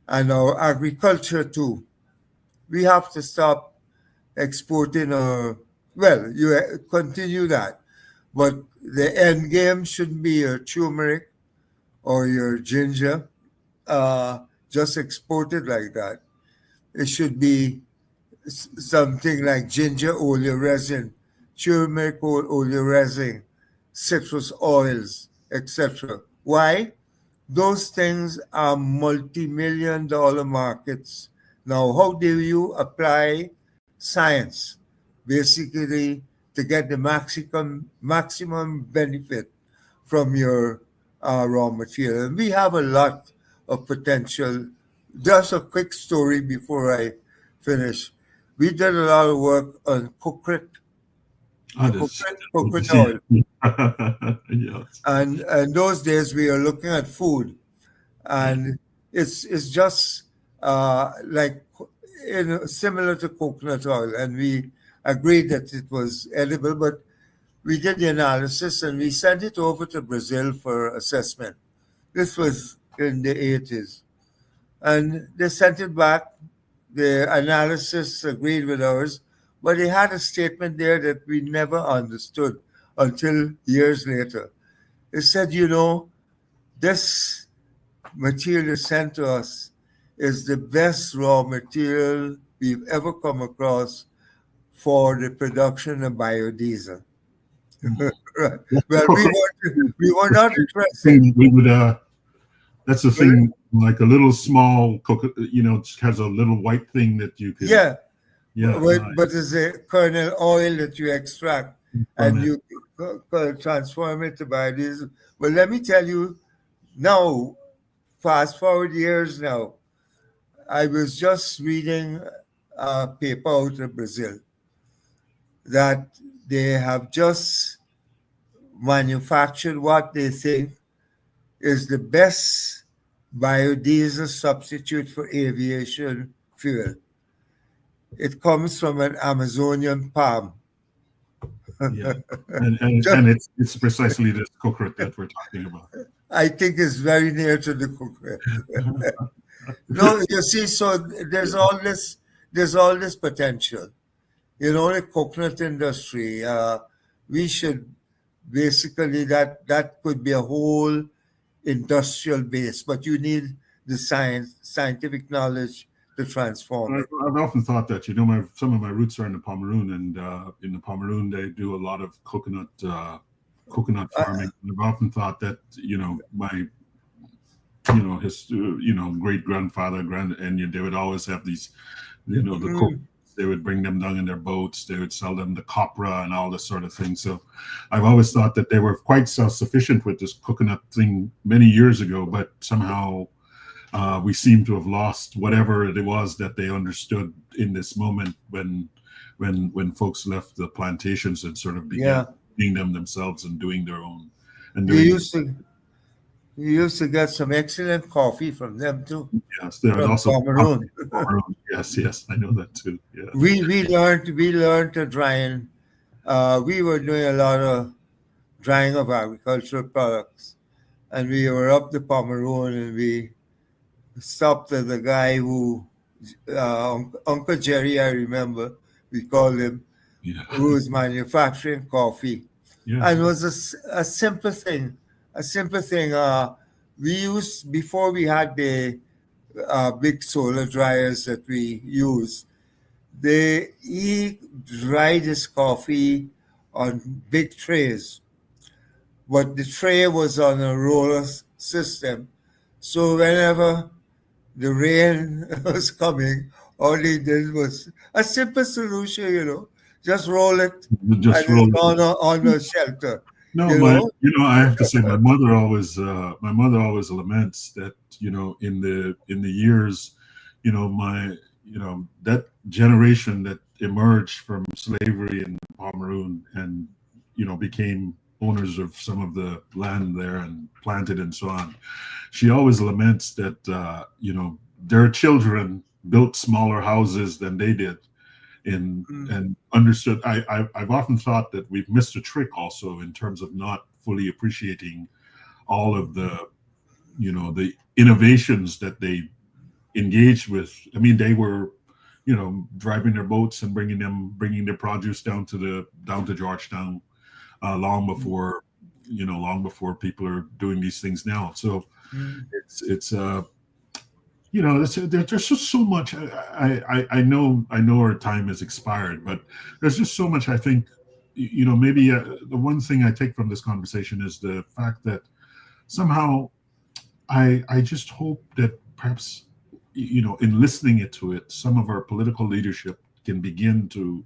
Speaker 2: And our agriculture too. We have to stop exporting or, well, you continue that, but the end game shouldn't be your turmeric or your ginger, just exported like that. It should be something like ginger oleoresin, turmeric oleoresin, citrus oils, etc. Why? Those things are multi-million dollar markets. Now, how do you apply science? Basically, to get the maximum benefit from your raw material. And we have a lot of potential. Just a quick story before I finish. We did a lot of work on coconut oil.
Speaker 1: Yes.
Speaker 2: And in those days, we are looking at food, and it's just like similar to coconut oil, and we agreed that it was edible, but we did the analysis and we sent it over to Brazil for assessment. This was in the 80s, and they sent it back. The analysis agreed with ours, but they had a statement there that we never understood until years later. It said, this material you sent to us is the best raw material we've ever come across for the production of biodiesel. Right. Well, we were not interested.
Speaker 1: We would that's the thing, like a little small just has a little white thing that you can.
Speaker 2: Yeah.
Speaker 1: Yeah.
Speaker 2: But it's a kernel oil that you extract and you transform it to biodiesel. Well, let me tell you now, fast forward years now, I was just reading a paper out of Brazil that they have just manufactured what they think is the best biodiesel substitute for aviation fuel. It comes from an Amazonian palm.
Speaker 1: Yeah. And it's precisely this coconut that we're talking about.
Speaker 2: I think it's very near to the coconut. No, you see, so there's all this potential. The coconut industry, we should basically, that could be a whole industrial base, but you need the scientific knowledge to transform it.
Speaker 1: I've often thought that, some of my roots are in the Pomeroon, and in the Pomeroon they do a lot of coconut farming. And I've often thought that, my his great grandfather, and they would always have these, the coconuts. They would bring them down in their boats. They would sell them the copra and all this sort of thing. So I've always thought that they were quite self-sufficient with this coconut thing many years ago, but somehow we seem to have lost whatever it was that they understood in this moment when folks left the plantations and sort of began doing them themselves and doing their own. And
Speaker 2: You used to get some excellent coffee from them too.
Speaker 1: Yes, there was also
Speaker 2: Pomeroon.
Speaker 1: Yes, I know that too. Yeah.
Speaker 2: We learned to drying. We were doing a lot of drying of agricultural products, and we were up the Pomeroon, and we stopped at the guy who Uncle Jerry, I remember we called him, who was manufacturing coffee, and it was a simple thing. We used, before we had the big solar dryers that we use, he dried his coffee on big trays, but the tray was on a roller system. So whenever the rain was coming, all he did was a simple solution, just roll it on a shelter.
Speaker 1: No, I have to say, my mother always laments that, in the years, that generation that emerged from slavery in Pomeroon and, became owners of some of the land there and planted and so on. She always laments that, their children built smaller houses than they did. And understood. I've often thought that we've missed a trick also in terms of not fully appreciating all of the, the innovations that they engaged with. I mean, they were driving their boats and bringing their produce down to Georgetown, long before people are doing these things now. So it's there's just so much. I know our time has expired, but there's just so much. I think, maybe the one thing I take from this conversation is the fact that somehow I just hope that perhaps, in listening to it, some of our political leadership can begin to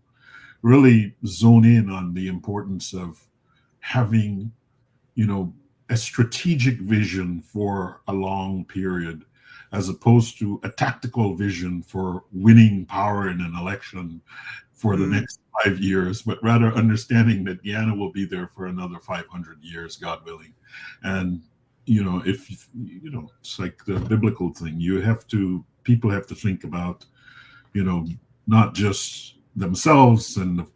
Speaker 1: really zone in on the importance of having, a strategic vision for a long period, as opposed to a tactical vision for winning power in an election for the next 5 years, but rather understanding that Guyana will be there for another 500 years, God willing. And, if, it's like the biblical thing, people have to think about, not just themselves and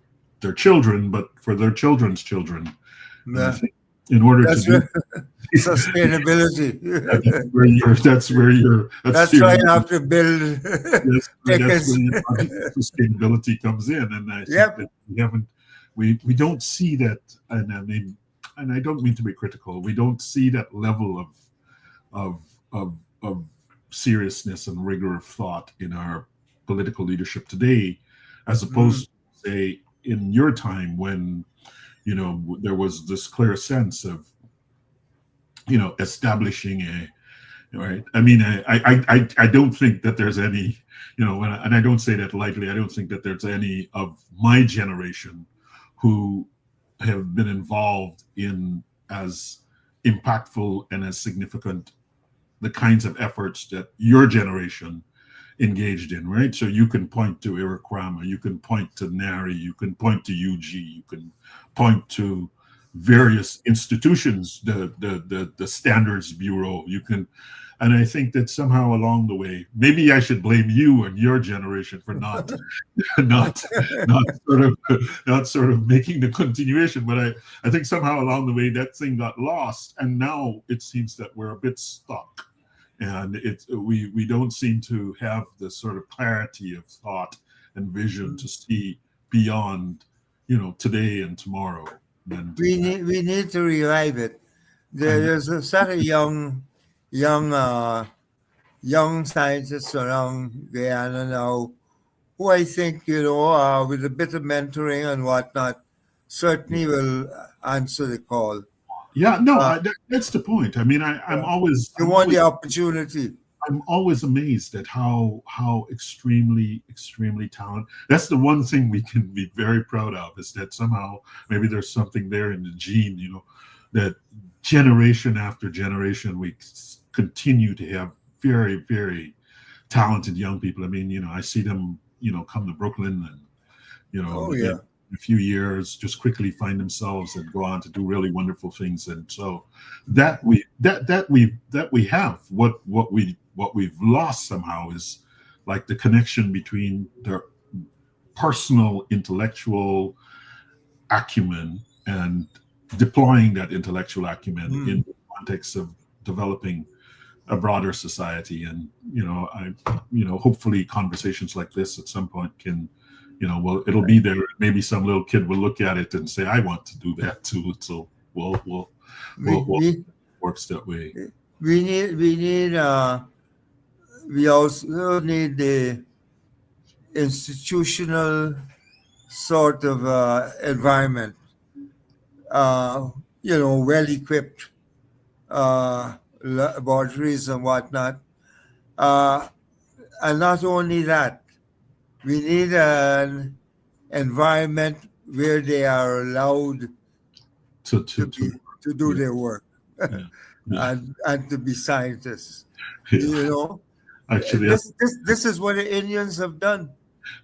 Speaker 1: their children, but for their children's children. And I think in order to do
Speaker 2: sustainability.
Speaker 1: That's
Speaker 2: why you have to build.
Speaker 1: That's where sustainability comes in, and I think that we don't see that, and I don't mean to be critical. We don't see that level of seriousness and rigor of thought in our political leadership today, as opposed to, say, in your time when there was this clear sense of establishing right. I mean, I don't think that there's any, and I don't say that lightly. I don't think that there's any of my generation who have been involved in as impactful and as significant the kinds of efforts that your generation engaged in, right? So you can point to Iroquois, you can point to NARI, you can point to UG, you can point to various institutions, the Standards Bureau, and I think that somehow along the way, maybe I should blame you and your generation for not sort of making the continuation, but I think somehow along the way that thing got lost, and now it seems that we're a bit stuck. And we don't seem to have the sort of clarity of thought and vision to see beyond, today and tomorrow. And
Speaker 2: we need to revive it. There's a set of young scientists around Guyana now who I think, with a bit of mentoring and whatnot, certainly will answer the call.
Speaker 1: Yeah, no, that's the point. I mean, I'm always...
Speaker 2: You want the opportunity.
Speaker 1: I'm always amazed at how extremely, extremely talented. That's the one thing we can be very proud of, is that somehow maybe there's something there in the gene, that generation after generation, we continue to have very, very talented young people. I mean, I see them, come to Brooklyn and, in a few years, just quickly find themselves and go on to do really wonderful things. And so that we have what we've lost somehow is like the connection between their personal intellectual acumen and deploying that intellectual acumen in the context of developing a broader society. And hopefully conversations like this at some point can, it'll be there. Maybe some little kid will look at it and say, I want to do that too. So we'll works that way.
Speaker 2: We also need the institutional sort of environment, well-equipped laboratories and whatnot. And not only that, we need an environment where they are allowed to do their work and to be scientists.
Speaker 1: Actually,
Speaker 2: this is what the Indians have done.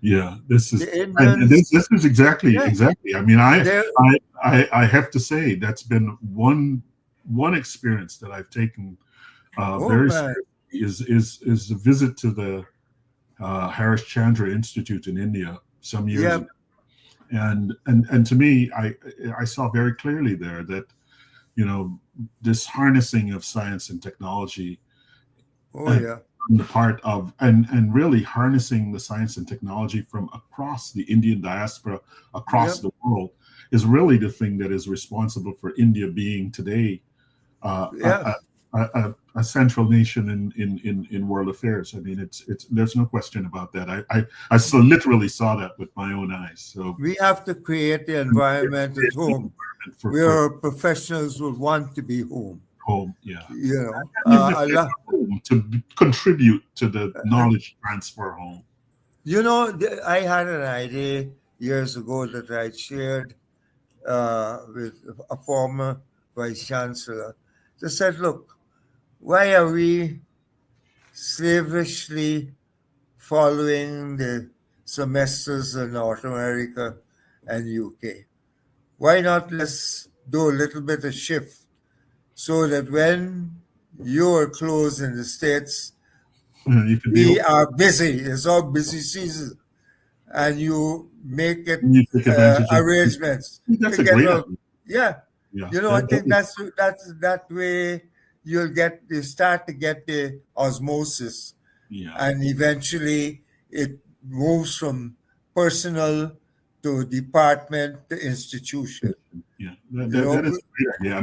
Speaker 1: Yeah, this is exactly. I mean, I have to say that's been one experience that I've taken very seriously is a visit to the Harish Chandra Institute in India some years ago. And to me, I saw very clearly there that this harnessing of science and technology on the part of and really harnessing the science and technology from across the Indian diaspora, across the world, is really the thing that is responsible for India being today a central nation in world affairs. I mean, it's there's no question about that. I so literally saw that with my own eyes. So
Speaker 2: we have to create the environment at home where professionals will want to be home.
Speaker 1: Home, yeah.
Speaker 2: You know,
Speaker 1: home to contribute to the knowledge transfer home.
Speaker 2: You know, I had an idea years ago that I shared with a former vice chancellor. They said, look, why are we slavishly following the semesters in North America and UK? Why not let's do a little bit of shift so that when you're closed in the States, we are busy. It's all busy season. And you make it arrangements.
Speaker 1: That's a great idea.
Speaker 2: Yeah. You know, I think that's that way you start to get the osmosis.
Speaker 1: Yeah.
Speaker 2: And eventually it moves from personal to department to institution.
Speaker 1: Yeah, that is great. Yeah, I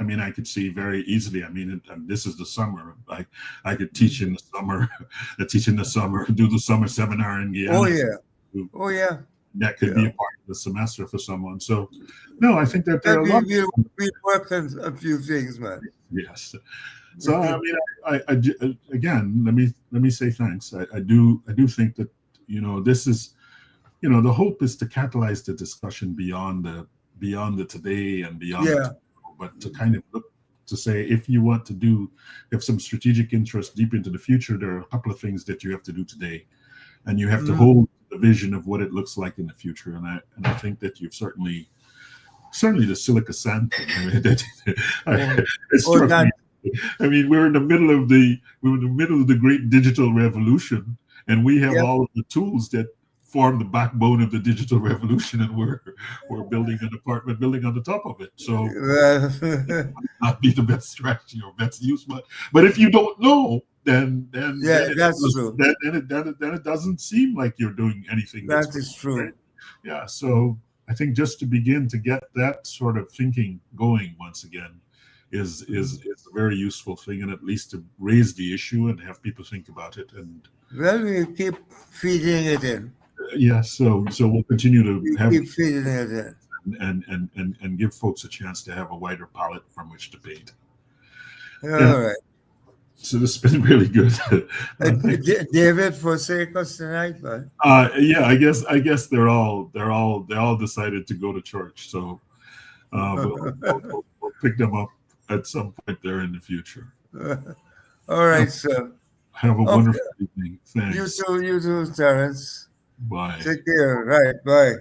Speaker 1: mean, I could see very easily. I mean, this is the summer. I could teach in the summer, do the summer seminar in Guyana.
Speaker 2: Oh yeah.
Speaker 1: That could be a part of the semester for someone. So, no, I think that there are a lot.
Speaker 2: We worked on a few things, man.
Speaker 1: Yes. So I mean, I again, let me say thanks. I do think that, you know, this is, you know, the hope is to catalyze the discussion beyond the today and beyond tomorrow, but to kind of look to say, if you want to have some strategic interest deep into the future, there are a couple of things that you have to do today, and you have to hold the vision of what it looks like in the future. And I think that you've certainly the silica sand thing. I mean, it struck me. I mean, we're in the middle of the great digital revolution, and we have all of the tools that form the backbone of the digital revolution, and we're building an apartment building on the top of it. So it might not be the best strategy or best use, but if you don't know, then
Speaker 2: that's true.
Speaker 1: Then it doesn't seem like you're doing anything.
Speaker 2: That is true. Right?
Speaker 1: Yeah. So I think just to begin to get that sort of thinking going once again is a very useful thing, and at least to raise the issue and have people think about it. And
Speaker 2: well, we keep feeding it in.
Speaker 1: Yeah, so we'll continue to
Speaker 2: keep feeding it in
Speaker 1: and give folks a chance to have a wider palette from which to paint.
Speaker 2: All right.
Speaker 1: So this has been really good.
Speaker 2: David forsake us tonight, man.
Speaker 1: Yeah, I guess they all decided to go to church. So we'll pick them up at some point there in the future.
Speaker 2: All right, sir.
Speaker 1: Have a wonderful evening. Thanks.
Speaker 2: You too, Terrence.
Speaker 1: Bye.
Speaker 2: Take care. Right. Bye.